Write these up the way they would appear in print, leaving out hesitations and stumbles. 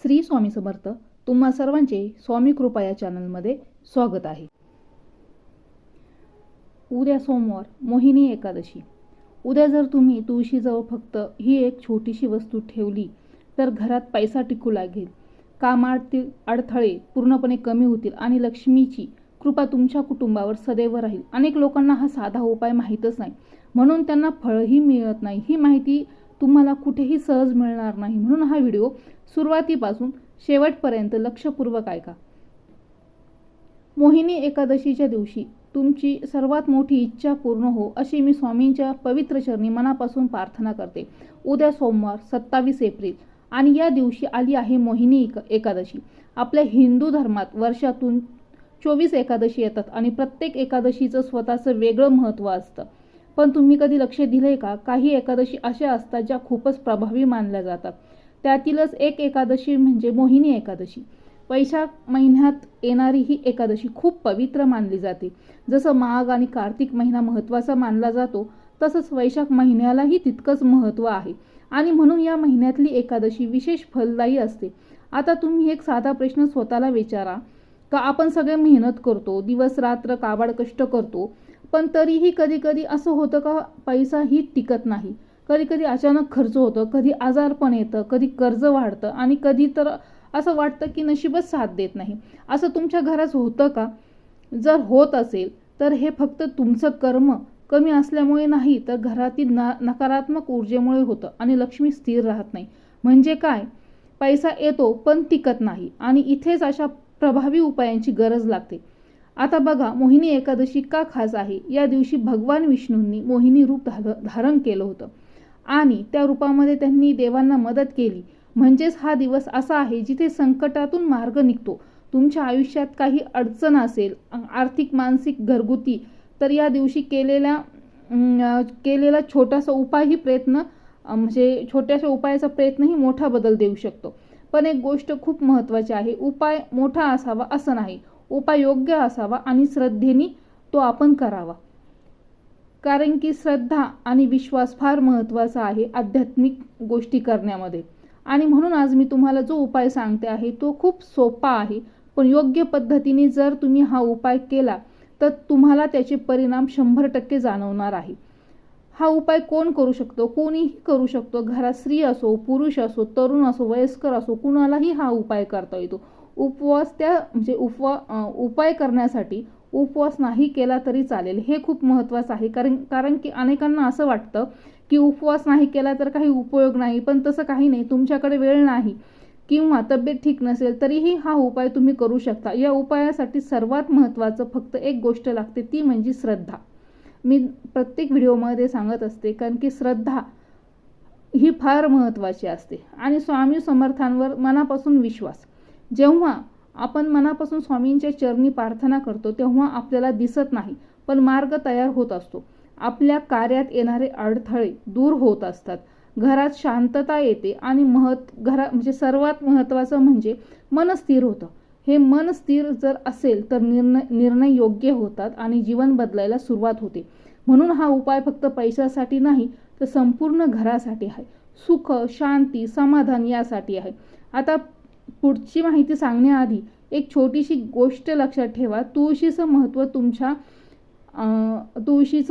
श्री स्वामी समर्थ. तुम्हा सर्वांचे स्वामी कृपा या चॅनलमध्ये स्वागत आहे. उद्या सोमवार मोहिनी एकादशी. उद्या जर तुम्ही तुळशीजवळ फक्त ही एक छोटीशी वस्तू ठेवली तर घरात पैसा टिकू लागेल, कामातील अडथळे पूर्णपणे कमी होतील आणि लक्ष्मीची कृपा तुमच्या कुटुंबावर सदैव राहील. अनेक लोकांना हा साधा उपाय माहीतच नाही, म्हणून त्यांना फळही मिळत नाही. ही माहिती तुम्हाला कुठेही सहज मिळणार नाही, म्हणून हा व्हिडिओ सुरुवातीपासून शेवटपर्यंत लक्षपूर्वक ऐका. मोहिनी एकादशीच्या दिवशी तुमची सर्वात मोठी इच्छा पूर्ण हो अशी मी स्वामींच्या पवित्र चरणी मनापासून प्रार्थना करते. उद्या सोमवार 27 एप्रिल आणि या दिवशी आली आहे मोहिनी एकादशी. आपल्या हिंदू धर्मात वर्षातून 24 एकादशी येतात आणि प्रत्येक एकादशीचं स्वतःचं वेगळं महत्त्व असतं. पण तुम्ही कधी लक्ष दिलंय का? काही एकादशी अशा असतात ज्या खूपच प्रभावी मानल्या जातात. त्यातीलच एक एकादशी म्हणजे मोहिनी एकादशी. वैशाख महिन्यात येणारी ही एकादशी खूप पवित्र मानली जाते. जसं माघ आणि कार्तिक महिना महत्त्वाचा मानला जातो, तसंच वैशाख महिन्यालाही तितकंच महत्त्व आहे आणि म्हणून या महिन्यातली एकादशी विशेष फलदायी असते. आता तुम्ही एक साधा प्रश्न स्वतःला विचारा का आपण सगळे मेहनत करतो, दिवस रात्र काबाड कष्ट करतो, पण तरीही कधी कधी असं होतं का पैसाही टिकत नाही. कधी कधी अचानक खर्च होतं, कधी आजारपण येतं, कधी कर्ज वाढतं आणि कधी तर असं वाटतं की नशीबच साथ देत नाही. असं तुमच्या घरात होतं का? जर होत असेल तर हे फक्त तुमचं कर्म कमी असल्यामुळे नाही, तर घरातील नकारात्मक ऊर्जेमुळे होतं आणि लक्ष्मी स्थिर राहत नाही. म्हणजे काय? पैसा येतो पण टिकत नाही आणि इथेच अशा प्रभावी उपायांची गरज लागते. आता बघा, मोहिनी एकादशी का खास आहे? या दिवशी भगवान विष्णूंनी मोहिनी रूप धारण केलं होतं आणि त्या रूपामध्ये त्यांनी देवांना मदत केली. म्हणजेच हा दिवस असा आहे जिथे संकटातून मार्ग निघतो. तुमच्या आयुष्यात काही अडचण असेल, आर्थिक, मानसिक, घरगुती, तर या दिवशी केलेला छोटासा उपायही छोट्याशा उपायाचा प्रयत्नही मोठा बदल देऊ शकतो. पण एक गोष्ट खूप महत्त्वाची आहे, उपाय मोठा असावा असं नाही, उपाय योग्य असावा आणि श्रद्धेने तो आपण करावा. कारण की श्रद्धा आणि विश्वास फार महत्त्वाचा आहे आध्यात्मिक गोष्टी करण्यामध्ये. आणि म्हणून आज मी तुम्हाला जो उपाय सांगते आहे तो खूप सोपा आहे, पण योग्य पद्धतीने जर तुम्ही हा उपाय केला तर तुम्हाला त्याचे परिणाम 100% जाणवणार आहे. हा उपाय कोण करू शकतो? कोणीही करू शकतो. घरात स्त्री असो, पुरुष असो, तरुण असो, वयस्कर असो, कुणालाही हा उपाय करता येतो. उपाय करण्यासाठी उपवास नाही केला तरी चालेल, हे खूप महत्त्वाचं आहे. कारण की अनेकांना असं वाटतं की उपवास नाही केला तर काही उपयोग नाही, पण तसं काही नाही. तुमच्याकडे वेळ नाही किंवा तब्येत ठीक नसेल तरीही हा उपाय तुम्ही करू शकता. या उपायासाठी सर्वात महत्त्वाचं फक्त एक गोष्ट लागते, ती म्हणजे श्रद्धा. मी प्रत्येक व्हिडिओमध्ये सांगत असते, कारण की श्रद्धा ही फार महत्त्वाची असते आणि स्वामी समर्थांवर मनापासून विश्वास. जेव्हा आपण मनापासून स्वामींच्या चरणी प्रार्थना करतो तेव्हा आपल्याला दिसत नाही, पण मार्ग तयार होत असतो. आपल्या कार्यात येणारे अडथळे दूर होत असतात, घरात शांतता येते आणि सर्वात महत्त्वाचं म्हणजे मन स्थिर होतं. हे मन स्थिर जर असेल तर निर्णय योग्य होतात आणि जीवन बदलायला सुरुवात होते. म्हणून हा उपाय फक्त पैशासाठी नाही, तर संपूर्ण घरासाठी आहे. सुख, शांती, समाधान यासाठी आहे. आता पुढची माहिती सांगण्याआधी एक छोटीशी गोष्ट लक्षात ठेवा. तुळशीचं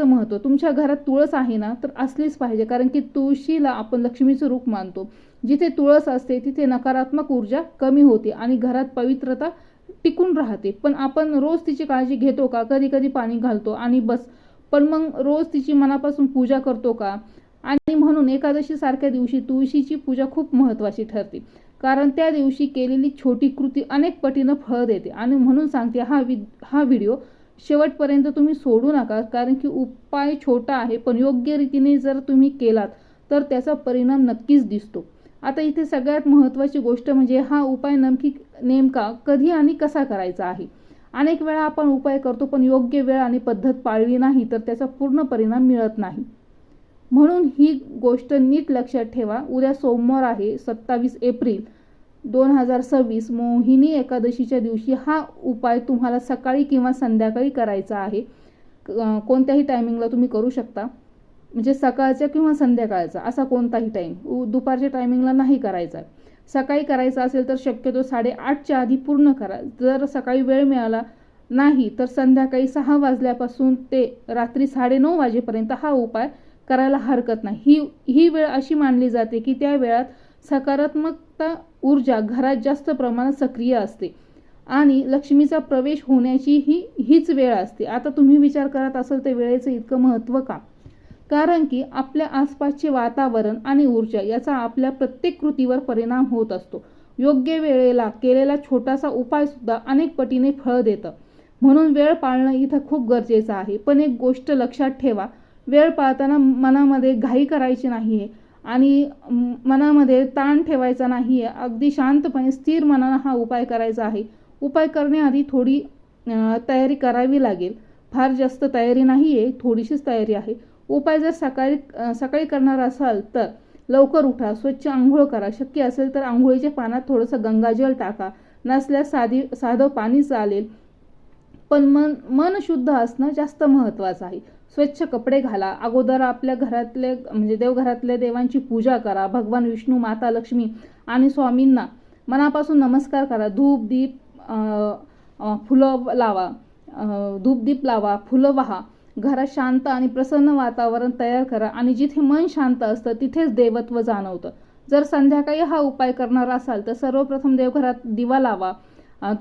महत्त्व तुमच्या घरात तुळस आहे ना, तर असलीच पाहिजे. कारण की तुळशीला आपण लक्ष्मीचं रूप मानतो. जिथे तुळस असते तिथे नकारात्मक ऊर्जा कमी होते आणि घरात पवित्रता टिकून राहते. पण आपण रोज तिची काळजी घेतो का? कधी कधी पाणी घालतो आणि बस, पण मग रोज तिची मनापासून पूजा करतो का? आणि म्हणून एकादशी सारख्या दिवशी तुळशीची पूजा खूप महत्त्वाची ठरते, कारण त्या दिवशी केलेली छोटी कृती अनेक पटीनं फळ देते. आणि म्हणून सांगते, हा व्हिडिओ शेवटपर्यंत तुम्ही सोडू नका, कारण की उपाय छोटा आहे, पण योग्य रीतीने जर तुम्ही केलात तर त्याचा परिणाम नक्कीच दिसतो. आता इथे सगळ्यात महत्त्वाची गोष्ट म्हणजे हा उपाय नेमका कधी आणि कसा करायचा आहे. अनेक वेळा आपण उपाय करतो पण योग्य वेळ आणि पद्धत पाळली नाही तर त्याचा पूर्ण परिणाम मिळत नाही. म्हणून ही गोष्ट नीट लक्षात ठेवा. उद्या सोमवार आहे 27 एप्रिल 2026. मोहिनी एकादशीच्या दिवशी हा उपाय तुम्हाला सकाळी किंवा संध्याकाळी करायचा आहे. कोणत्याही टायमिंगला तुम्ही करू शकता, म्हणजे सकाळच्या किंवा संध्याकाळचा असा कोणताही टाईम, दुपारच्या टायमिंगला नाही करायचा. सकाळी करायचं असेल तर शक्यतो 8:30च्या आधी पूर्ण करा. जर सकाळी वेळ मिळाला नाही तर संध्याकाळी 6 वाजल्यापासून ते रात्री 9:30 वाजेपर्यंत हा उपाय करायला हरकत नाही. ही वेळ अशी मानली जाते की त्या वेळात सकारात्मकता ऊर्जा घरात जास्त प्रमाणात सक्रिय असते आणि लक्ष्मीचा प्रवेश होण्याची हीच वेळ असते. आता तुम्ही विचार करत असाल तर वेळेचं इतकं महत्त्व का? कारण की आपल्या आसपासचे वातावरण आणि ऊर्जा याचा आपल्या प्रत्येक कृतीवर परिणाम होत असतो. योग्य वेळेला केलेला छोटासा उपाय सुद्धा अनेक पटीने फळ देतं. म्हणून वेळ पाळणं इथं खूप गरजेचं आहे. पण एक गोष्ट लक्षात ठेवा, वेळ पाळताना मनामध्ये घाई करायची नाहीये आणि मनामध्ये ताण ठेवायचा नाहीये. अगदी शांतपणे स्थिर मनानं हा उपाय करायचा आहे. उपाय करण्याआधी थोडी तयारी करावी लागेल. फार जास्त तयारी नाहीये, थोडीशीच तयारी आहे. उपाय जर सकाळी करणार असाल तर लवकर उठा, स्वच्छ आंघोळ करा. शक्य असेल तर आंघोळीच्या पाण्यात थोडंसं गंगाजल टाका. नसल्यास साधं पाणी चालेल. पण मन शुद्ध असणं जास्त महत्त्वाचं आहे. स्वच्छ कपडे घाला. अगोदर आपल्या घरातले म्हणजे देवघरातल्या देवांची पूजा करा. भगवान विष्णू, माता लक्ष्मी आणि स्वामींना मनापासून नमस्कार करा. फुलं लावा, धूपदीप लावा, फुलं वाहा. घरात शांत आणि प्रसन्न वातावरण तयार करा आणि जिथे मन शांत असतं तिथेच देवत्व जाणवतं. जर संध्याकाळी हा उपाय करणार असाल तर सर्वप्रथम देवघरात दिवा लावा.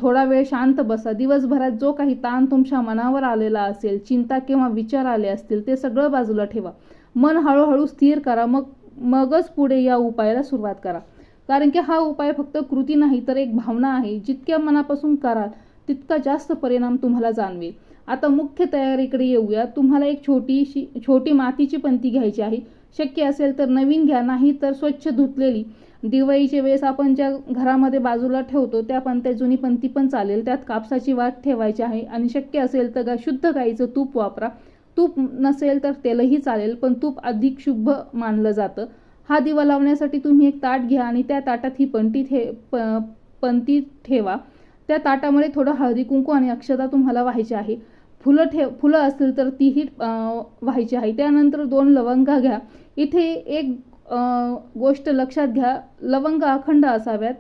थोडा वेळ शांत बसा. दिवसभरात जो काही ताण तुमच्या मनावर आलेला असेल, चिंता किंवा विचार आले असतील ते सगळं बाजूला ठेवा. मन हळूहळू स्थिर करा. मगच पुढे या उपायाला सुरुवात करा. कारण की हा उपाय फक्त कृती नाही तर एक भावना आहे. जितक्या मनापासून कराल तितका जास्त परिणाम तुम्हाला जाणवेल. आता मुख्य तयारीकडे येऊया. तुम्हाला एक छोटी मातीची पंती घ्यायची आहे. शक्य असेल तर नवीन घ्या, नाही तर स्वच्छ धुतलेली. दिवाळीच्या वेळेस आपण ज्या घरामध्ये बाजूला ठेवतो त्या पंत्या, जुनी पंती पण चालेल. त्यात कापसाची वात ठेवायची आहे आणि शक्य असेल तर शुद्ध गाईचं तूप वापरा. तूप नसेल तर तेलही चालेल, पण तूप अधिक शुभ मानलं जातं. हा दिवा लावण्यासाठी तुम्ही एक ताट घ्या आणि त्या ताटात ही पंती ठेवा. त्या ताटामध्ये थोडं हळदी कुंकू आणि अक्षता तुम्हाला व्हायची आहे. फुलं असतील तर तीही व्हायची आहे. त्यानंतर 2 लवंगा घ्या. इथे एक गोष्ट लक्षात घ्या, लवंगा अखंड असाव्यात,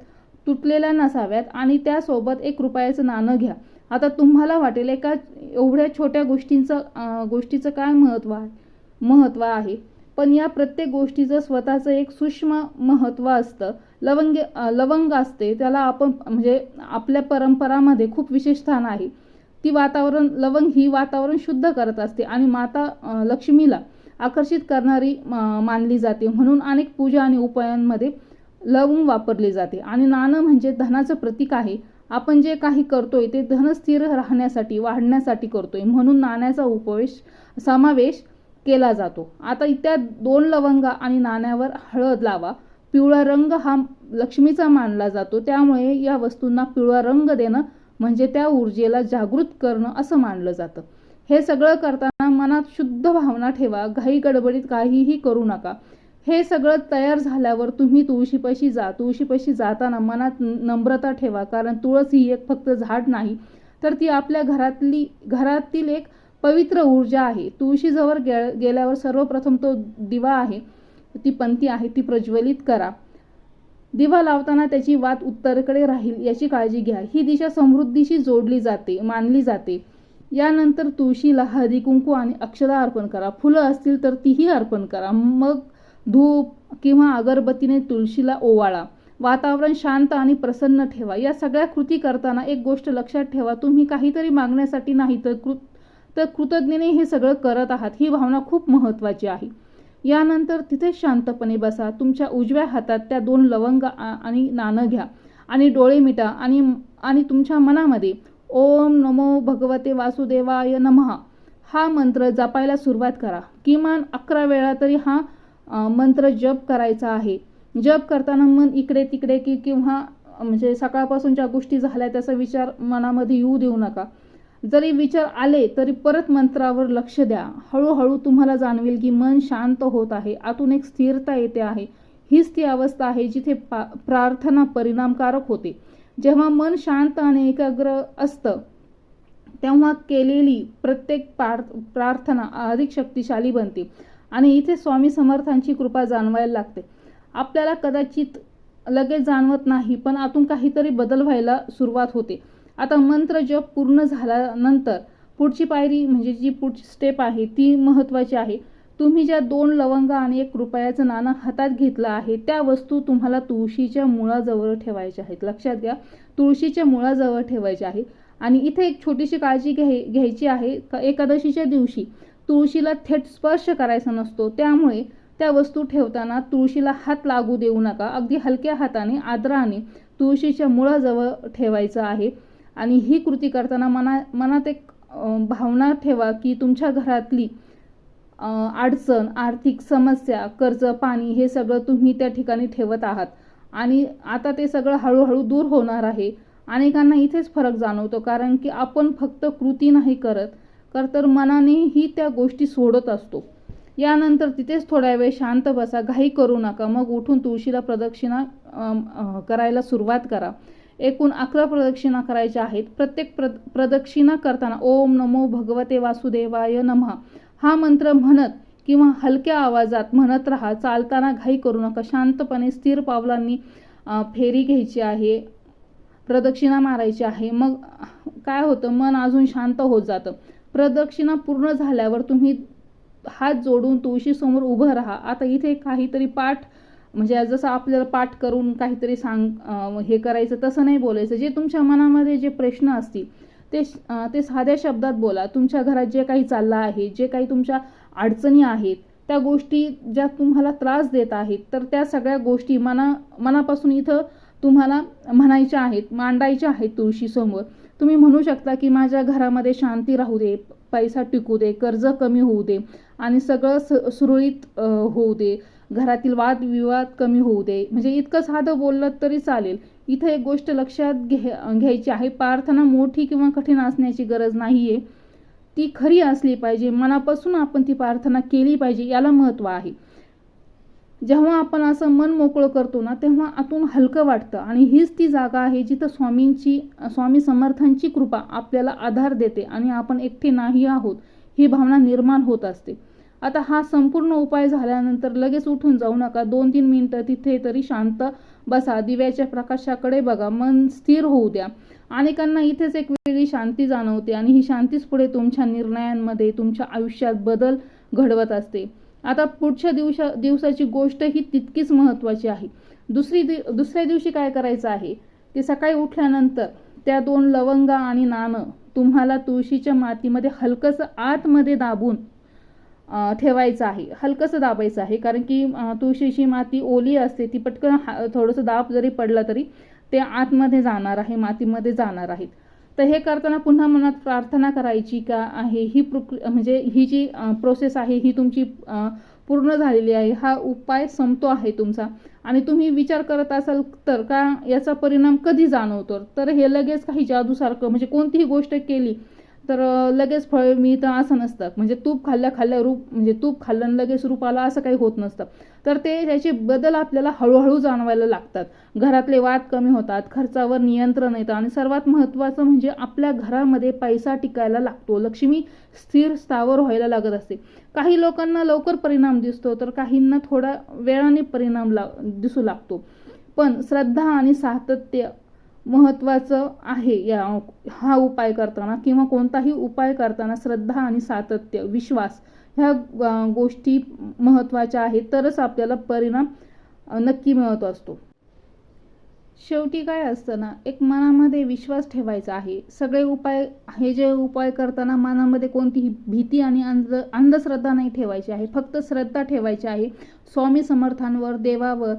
तुटलेल्या नसाव्यात आणि त्यासोबत 1 रुपयाचं नाणं घ्या. आता तुम्हाला वाटेल एका एवढ्या छोट्या गोष्टीचं काय महत्त्व आहे, पण या प्रत्येक गोष्टीचं स्वतःचं एक सूक्ष्म महत्त्व असतं. लवंग असते त्याला आपण म्हणजे आपल्या परंपरामध्ये खूप विशेष स्थान आहे. लवंग ही वातावरण शुद्ध करत असते आणि माता लक्ष्मीला आकर्षित करणारी मानली जाते. म्हणून अनेक पूजा आणि उपायांमध्ये लवंग वापरली जाते. आणि नाणं म्हणजे धनाचं प्रतीक आहे. आपण जे काही करतोय ते धन स्थिर राहण्यासाठी, वाढण्यासाठी करतोय. म्हणून नाण्याचा समावेश केला जातो. आता त्या 2 लवंगा आणि नाण्यावर हळद लावा. पिवळा रंग हा लक्ष्मीचा मानला जातो. त्यामुळे या वस्तूंना पिवळा रंग देणं म्हणजे त्या ऊर्जेला जागृत करणं असं मानलं जातं. हे सगळं करताना मनात शुद्ध भावना ठेवा. घाई गडबडीत काहीही करू नका. हे सगळं तयार झाल्यावर तुम्ही तुळशीपाशी जा. तुळशीपाशी जाताना मनात नम्रता ठेवा. कारण तुळस ही एक फक्त झाड नाही तर ती आपल्या घरातील एक पवित्र ऊर्जा आहे. तुळशीजवळ गेल्यावर सर्वप्रथम तो दिवा आहे, ती पंती आहे, ती प्रज्वलित करा. दिवा लावताना त्याची वात उत्तरेकडे राहील याची काळजी घ्या. ही दिशा समृद्धीशी मानली जाते. यानंतर तुळशीला हळदी कुंकू आणि अक्षता अर्पण करा. फुलं असतील तर तीही अर्पण करा. मग धूप किंवा अगरबत्तीने तुळशीला ओवाळा. वातावरण शांत आणि प्रसन्न ठेवा. या सगळ्या कृती करताना एक गोष्ट लक्षात ठेवा, तुम्ही काहीतरी मागण्यासाठी नाही तर कृतज्ञतेने हे सगळं करत आहात. ही भावना खूप महत्त्वाची आहे. यानंतर तिथेच शांतपणे बसा. तुमच्या उजव्या हातात त्या 2 लवंग आणि नाणं घ्या आणि डोळे मिटा आणि तुमच्या मनामध्ये ओम नमो भगवते वासुदेवाय नमः हा मंत्र जपायला सुरुवात करा. किमान 11 वेळा तरी हा मंत्र जप करायचा आहे. जप करताना मन इकडे तिकडे किंवा म्हणजे सकाळपासून ज्या गोष्टी झाल्या त्याचा विचार मनामध्ये येऊ देऊ नका. जरी विचार आले तरी परत मंत्रावर लक्ष द्या. हळूहळू तुम्हाला जाणवेल की मन शांत होत आहे. आतून एक स्थिरता येते आहे. हीच ती अवस्था आहे जिथे प्रार्थना परिणामकारक होते. जेव्हा मन शांत आणि एकाग्र असतं तेव्हा केलेली प्रत्येक प्रार्थना अधिक शक्तिशाली बनते आणि इथे स्वामी समर्थांची कृपा जाणवायला लागते. आपल्याला कदाचित लगेच जाणवत नाही, पण आतून काहीतरी बदल व्हायला सुरुवात होते. आता मंत्र जप पूर्ण झाल्यानंतर पुढची पायरी म्हणजे जी पुढची स्टेप आहे ती महत्त्वाची आहे. तुम्ही ज्या 2 लवंगा आणि 1 रुपयाचं नाणं हातात घेतलं आहे त्या वस्तू तुम्हाला तुळशीच्या मुळाजवळ ठेवायच्या आहेत. लक्षात घ्या, तुळशीच्या मुळाजवळ ठेवायच्या आहे. आणि इथे एक छोटीशी काळजी घ्यायची आहे. एकादशीच्या दिवशी तुळशीला थेट स्पर्श करायचा नसतो, त्यामुळे त्या वस्तू ठेवताना तुळशीला हात लागू देऊ नका. अगदी हलक्या हाताने आदराने तुळशीच्या मुळाजवळ ठेवायचं आहे. आणि ही कृती करताना मनात एक भावना ठेवा की तुमच्या घरातली अडचण, आर्थिक समस्या, कर्ज, पाणी हे सगळं तुम्ही त्या ठिकाणी ठेवत आहात आणि आता ते सगळं हळूहळू दूर होणार आहे. अनेकांना इथेच फरक जाणवतो, कारण की आपण फक्त कृती नाही करत तर मनानेही त्या गोष्टी सोडत असतो. यानंतर तिथेच थोड्या वेळ शांत बसा, घाई करू नका. मग उठून तुळशीला प्रदक्षिणा करायला सुरुवात करा. एकूण 11 प्रदक्षिणा करायच्या आहेत. प्रत्येक प्रदक्षिणा करताना ओम नमो भगवते वासुदेवाय नमः हा मंत्र म्हणत किंवा हलक्या आवाजात म्हणत राहा. चालताना घाई करू नका. शांतपणे स्थिर पावलांनी फेरी घ्यायची आहे, प्रदक्षिणा मारायची आहे. मग काय होतं, मन अजून शांत होत जातं. प्रदक्षिणा पूर्ण झाल्यावर तुम्ही हात जोडून तुळशीसमोर उभं राहा. आता इथे काहीतरी पाठ म्हणजे जसं आपल्याला पाठ करून काहीतरी हे करायचं तसं नाही बोलायचं. जे तुमच्या मनामध्ये जे प्रश्न असतील ते साध्या शब्दात बोला. तुमच्या घरात जे काही चाललं आहे, जे काही तुमच्या अडचणी आहेत, त्या गोष्टी ज्या तुम्हाला त्रास देत आहेत, तर त्या सगळ्या गोष्टी मनापासून इथं तुम्हाला म्हणायच्या आहेत, मांडायच्या आहेत तुळशीसमोर. तुम्ही म्हणू शकता की माझ्या घरामध्ये शांती राहू दे, पैसा टिकू दे, कर्ज कमी होऊ दे आणि सगळं सुरळीत होऊ दे, घरातील वादविवाद कमी होऊ दे. म्हणजे इतकं साधं बोललं तरी चालेल. इथं एक गोष्ट लक्षात घ्यायची आहे, प्रार्थना मोठी किंवा कठीण असण्याची गरज नाहीये. ती खरी असली पाहिजे, मनापासून आपण ती प्रार्थना केली पाहिजे, याला महत्त्व आहे. जेव्हा आपण असं मन मोकळं करतो ना, तेव्हा आतून हलकं वाटतं आणि हीच ती जागा आहे जिथं स्वामी समर्थांची कृपा आपल्याला आधार देते आणि आपण एकटे नाही आहोत ही भावना निर्माण होत असते. आता हा संपूर्ण उपाय झाल्यानंतर लगेच उठून जाऊ नका. 2-3 मिनिटं तिथे तरी शांत बसा, दिव्याच्या प्रकाशाकडे बघा, मन स्थिर होऊ द्या. अनेकांना इथेच एक वेगळी शांती जाणवते आणि ही शांतीच पुढे तुमच्या निर्णयांमध्ये, तुमच्या आयुष्यात बदल घडवत असते. आता पुढच्या दिवसाची गोष्ट ही तितकीच महत्त्वाची आहे. दुसऱ्या दिवशी काय करायचं आहे ते सकाळी उठल्यानंतर त्या 2 लवंगा आणि नाणं तुम्हाला तुळशीच्या मातीमध्ये हलकंसं आतमध्ये दाबून ठेवायचं आहे. हलकंसं दाबायचं आहे, कारण की तुळशीची माती ओली असते, ती पटकन थोडंसं दाब जरी पडला तरी ते आतमध्ये जाणार आहे, मातीमध्ये जाणार आहेत. तर हे करताना पुन्हा मनात प्रार्थना करायची का आहे म्हणजे ही जी प्रोसेस आहे ही तुमची पूर्ण झालेली आहे, हा उपाय संपतो आहे तुमचा. आणि तुम्ही विचार करत असाल तर का याचा परिणाम कधी जाणवतो, तर हे लगेच काही जादूसारखं म्हणजे कोणतीही गोष्ट केली तर लगेच फळ मिळतं असं नसतं. म्हणजे तूप खाल्ल्या म्हणजे तूप खाल्लं लगेच रूप आलं असं काही होत नसतं. तर त्याचे बदल आपल्याला हळूहळू जाणवायला लागतात. घरातले वाद कमी होतात, खर्चावर नियंत्रण येतं आणि सर्वात महत्त्वाचं म्हणजे आपल्या घरामध्ये पैसा टिकायला लागतो, लक्ष्मी स्थिर स्थावर व्हायला लागत असते. काही लोकांना लवकर परिणाम दिसतो तर काहींना थोड्या वेळाने परिणाम दिसू लागतो. पण श्रद्धा आणि सातत्य महत्त्वाचं आहे. हा उपाय करताना किंवा कोणताही उपाय करताना श्रद्धा आणि सातत्य, विश्वास ह्या गोष्टी महत्त्वाच्या आहेत, तरच आपल्याला परिणाम नक्की मिळत असतो. शेवटी काय असतं ना, एक मनामध्ये विश्वास ठेवायचा आहे. जे उपाय करताना मनामध्ये कोणतीही भीती आणि अंधश्रद्धा नाही ठेवायची आहे, फक्त श्रद्धा ठेवायची आहे. स्वामी समर्थांवर, देवावर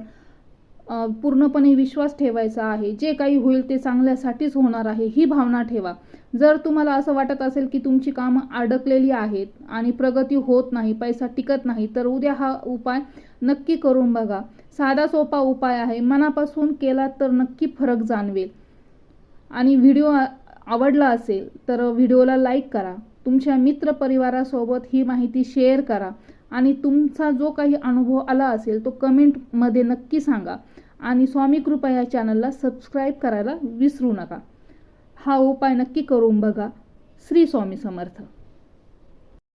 पूर्णपणे विश्वास ठेवायचा आहे. जे काही होईल ते चांगल्यासाठीच होणार आहे ही भावना ठेवा. जर तुम्हाला असं वाटत असेल की तुमची कामं अडकलेली आहेत आणि प्रगती होत नाही, पैसा टिकत नाही, तर उद्या हा उपाय नक्की करून बघा. साधा सोपा उपाय आहे, मनापासून केला तर नक्की फरक जाणवेल. आणि व्हिडिओ आवडला असेल तर व्हिडिओला लाईक करा, तुमच्या मित्रपरिवारासोबत ही माहिती शेअर करा आणि तुमचा जो काही अनुभव आला असेल तो कमेंटमध्ये नक्की सांगा. आणि स्वामी कृपा या चॅनलला सबस्क्राईब करायला विसरू नका. हा उपाय नक्की करून बघा. श्री स्वामी समर्थ.